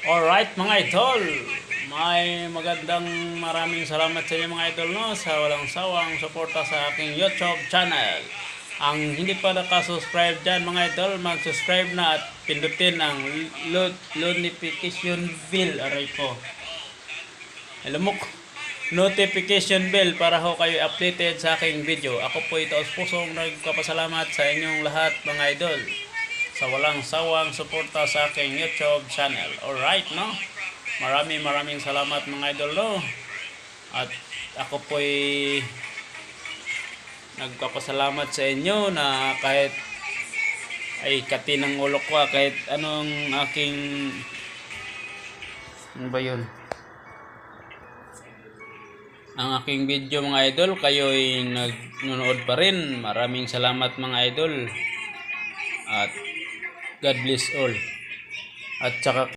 Alright mga idol, may maraming salamat sa inyo mga idol no, sa walang sawang suporta sa aking YouTube channel. Ang hindi pa nakasubscribe dyan mga idol, mag-subscribe na at pindutin ang notification bell. Aray ko, alamok, notification bell para ho kayo updated sa aking video. Ako po ito pusong nagpapasalamat sa inyong lahat mga idol sa walang sawang suporta sa aking YouTube channel. Alright, no? Maraming salamat mga idol, no? At ako po'y nagpapasalamat sa inyo na kahit ay kati ng ulo ko, kahit anong aking ano ba yun? Ang aking video mga idol, kayo'y nanonood pa rin. Maraming salamat mga idol. At God bless all. At saka